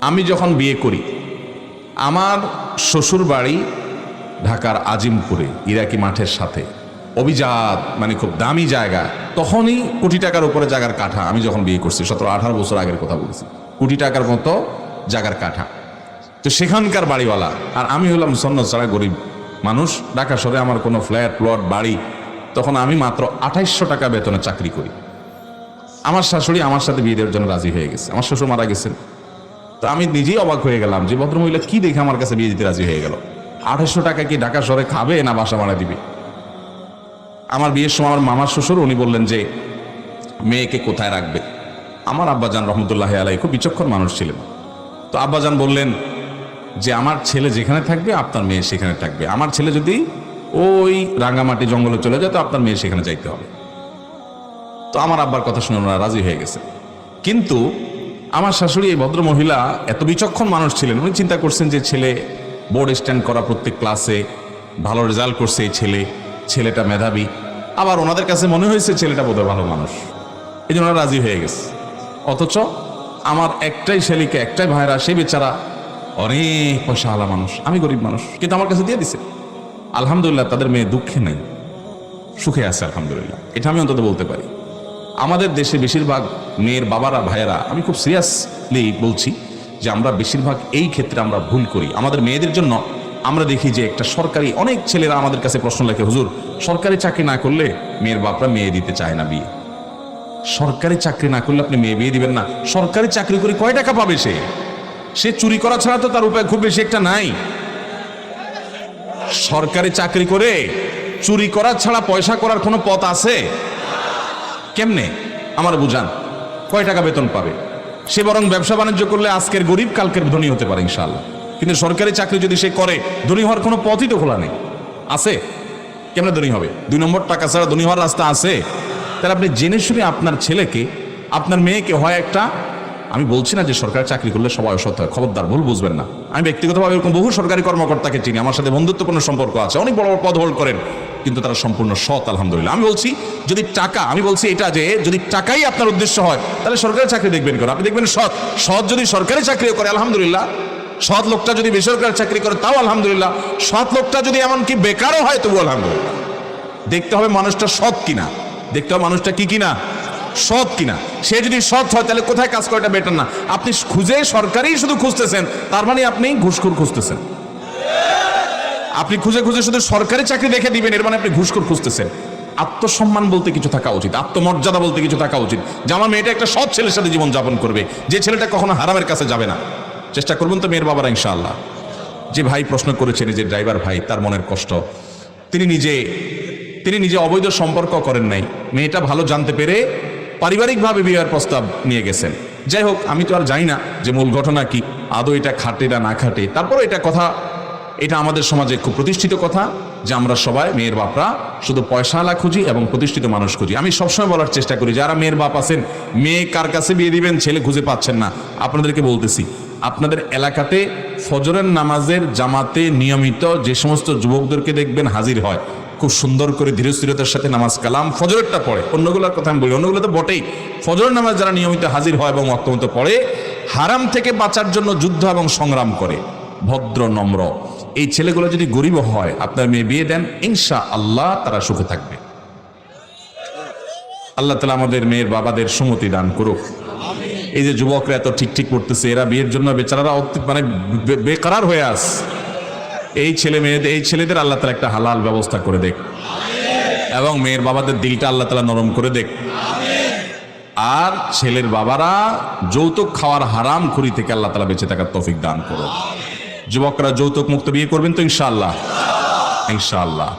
আমি যখন বিয়ে করি, আমার শ্বশুর বাড়ি ঢাকার আজিমপুরে ইরাকি মাঠের সাথে, অভিজাত মানে খুব দামি জায়গা। তখনই কোটি টাকার উপরে জায়গার কাঠা। আমি যখন বিয়ে করছি 17-18 বছর আগের কথা বলছি, কোটি টাকার মতো জায়গার কাঠা। তো সেখানকার বাড়িওয়ালা, আর আমি হলাম সন্ন্যত ছাড়া গরিব মানুষ। ঢাকা শহরে আমার কোনো ফ্ল্যাট প্লট বাড়ি, তখন আমি মাত্র 2800 টাকা বেতনে চাকরি করি। আমার শাশুড়ি আমার সাথে বিয়ে দেওয়ার জন্য রাজি হয়ে গেছে। আমার শ্বশুর মারা গেছেন। তো আমি নিজেই অবাক হয়ে গেলাম যে ভদ্রমহিলা কি দেখে আমার কাছে বিয়ে দিতে রাজি হয়ে গেল। 2800 টাকা কি ঢাকা শহরে খাবে না বাসা ভাড়া দিবে? আমার বিয়ের সময় আমার মামার শ্বশুর উনি বললেন যে মেয়েকে কোথায় রাখবে। আমার আব্বাজান রহমতুল্লাহ আলাই খুব বিচক্ষণ মানুষ ছিলেন। তো আব্বাজান বললেন যে আমার ছেলে যেখানে থাকবে আপনার মেয়ে সেখানে থাকবে। আমার ছেলে যদি ওই রাঙ্গামাটি জঙ্গলে চলে যায় তো আপনার মেয়ে সেখানে যাইতে হবে। তো আমার আব্বার কথা শুনে ওনারা রাজি হয়ে গেছে। কিন্তু আমার শাশুড়ি এই ভদ্র মহিলা এত বিচক্ষণ মানুষ ছিলেন, উনি চিন্তা করছেন যে ছেলে বোর্ড স্ট্যান্ড করা, প্রত্যেক ক্লাসে ভালো রেজাল্ট করছে এই ছেলেটা মেধাবী, আবার ওনাদের কাছে মনে হয়েছে ছেলেটা বোধহয় ভালো মানুষ, এই জন্য রাজি হয়ে গেছে। অথচ আমার একটাই ছেলেকে, একটাই ভাইরা, সে বেচারা অনেক পয়সাওয়ালা মানুষ, আমি গরিব মানুষ, কিন্তু আমার কাছে দিয়ে দিছে। আলহামদুলিল্লাহ তাদের মেয়ে দুঃখে নেই, সুখে আছে আলহামদুলিল্লাহ। এটা আমি অন্তত বলতে পারি। আমাদের দেশে বেশিরভাগ মেয়ের বাবারা, ভাইয়েরা, আমি খুব সিরিয়াসলি বলছি যে আমরা বেশিরভাগ এই ক্ষেত্রে আমরা ভুল করি। আমাদের মেয়েদের জন্য আমরা দেখি যে একটা সরকারি, অনেক ছেলেরা আমাদের কাছে প্রশ্ন লেখে, হুজুর সরকারি চাকরি না করলে মেয়ের বাপরা মেয়ে দিতে চায় না বিয়ে। সরকারি চাকরি না করলে আপনি মেয়ে বিয়ে দিবেন না? সরকারি চাকরি করে কয় টাকা পাবে সে চুরি করা ছাড়া তো তার উপায় খুব বেশি একটা নাই। সরকারি চাকরি করে চুরি করা ছাড়া পয়সা করার কোনো পথ আছে? কেমনে আমার বুঝান, কয় টাকা বেতন পাবে? সে বরং ব্যবসা বাণিজ্য করলে আজকের গরিব কালকের ধনী হতে পারে ইনশাআল্লাহ, কিন্তু সরকারি চাকরি যদি সে করে ধনী হওয়ার কোনো পথই তো খোলা নেই। আছে? কেমনে ধনী হবে? 2 নম্বর টাকা ছাড়া ধনী হওয়ার রাস্তা আছে? তাহলে আপনি জেনে শুনে আপনার ছেলেকে, আপনার মেয়েকে হয় একটা, আমি বলছি না যে সরকারি চাকরি করলে সবাই অসৎ হয়, খবরদার, ভুল বুঝবেন না। আমি ব্যক্তিগতভাবে এরকম বহু সরকারি কর্মকর্তাকে চিনি, আমার সাথে বন্ধুত্বপূর্ণ সম্পর্ক আছে, অনেক বড় বড় পদ হোল্ড করেন, কিন্তু তারা সম্পূর্ণ সৎ আলহামদুলিল্লাহ। আমি বলছি যদি টাকা, আমি বলছি এটা যে যদি টাকাই আপনার উদ্দেশ্য হয় তাহলে সরকারি চাকরি দেখবেন কেন? আপনি দেখবেন সৎ যদি সরকারি চাকরিও করে আলহামদুলিল্লাহ, সৎ লোকটা যদি বেসরকারি চাকরি করে তাও আলহামদুলিল্লাহ, সৎ লোকটা যদি এমনকি বেকারও হয় তবু আলহামদুলিল্লাহ। দেখতে হবে মানুষটা সৎ কিনা, দেখতে হবে মানুষটা কি কিনা, সৎ কিনা। সে যদি সৎ হয় তাহলে কোথায় কাজ করাটা বেটার না? আপনি খুঁজে সরকারি শুধু খুঁজতেছেন, তার মানে আপনি ঘুষখোর খুঁজতেছেন। আপনি খুঁজে খুঁজে শুধু সরকারি চাকরি দেখে দিবেন, এর মানে আপনি ঘুষখোর খুঁজতেছেন। আত্মসম্মান বলতে কিছু থাকা উচিত, আত্মমর্যাদা বলতে কিছু থাকা উচিত, যে আমার মেয়েটা একটা সৎ ছেলের সাথে জীবন যাপন করবে, যে ছেলেটা কখনো হারামের কাছে যাবে না। চেষ্টা করবেন তো মেয়ের বাবারা ইনশাআল্লাহ। যে ভাই প্রশ্ন করেছেন, যে ড্রাইভার ভাই, তার মনের কষ্ট, তিনি নিজে অবৈধ সম্পর্ক করেন নাই, মেয়েটা ভালো জানতে পেরে পারিবারিকভাবে বিয়ের প্রস্তাব নিয়ে গেছেন। যাই হোক, আমি তো আর জানি না যে মূল ঘটনা কি, আদৌ এটা খাটে না না খাটে। তারপর এটা আমাদের সমাজে খুব প্রতিষ্ঠিত কথা যে আমরা সবাই মেয়ের বাপরা শুধু পয়সাওয়ালা খুঁজি এবং প্রতিষ্ঠিত মানুষ খুঁজি। আমি সবসময় বলার চেষ্টা করি, যারা মেয়ের বাপ আছেন, মেয়ে কার কাছে বিয়ে দিবেন, ছেলে খুঁজে পাচ্ছেন না, আপনাদেরকে বলতেছি, আপনাদের এলাকাতে ফজরের নামাজের জামাতে নিয়মিত যে সমস্ত যুবকদেরকে দেখবেন হাজির হয়, খুব সুন্দর করে ধীরস্থিরতার সাথে নামাজ কালাম ফজরেরটা পড়ে, অন্যগুলোর কথা আমি বলি, অন্যগুলো তো বটেই, ফজরের নামাজ যারা নিয়মিত হাজির হয় এবং অত্যন্ত পড়ে, হারাম থেকে বাঁচার জন্য যুদ্ধ এবং সংগ্রাম করে, ভদ্র নম্র, এই ছেলেগুলো যদি গরিব হয়, আপনার মেয়ে বিয়ে দেন, ইনশাআল্লাহ তারা সুখে থাকবে। আল্লাহ তাআলা আমাদের মেয়ের বাবাদের সুমতি দান করুক। এই যে যুবকরা এত ঠিক করতেছে, এরা বিয়ের জন্য বেচারারা মানে বেকার হয়ে আস, এই ছেলেদের আল্লাহ তাআলা একটা হালাল ব্যবস্থা করে দেখ, এবং মেয়ের বাবাদের দিলটা আল্লাহ তাআলা নরম করে দেখ। আর ছেলের বাবারা যৌতুক খাওয়ার হারাম খুরি থেকে আল্লাহ তাআলা বেঁচে থাকার তৌফিক দান করুক। যুবকরা যৌতুক মুক্ত বিয়ে করবেন তো ইনশাআল্লাহ, ইনশাআল্লাহ।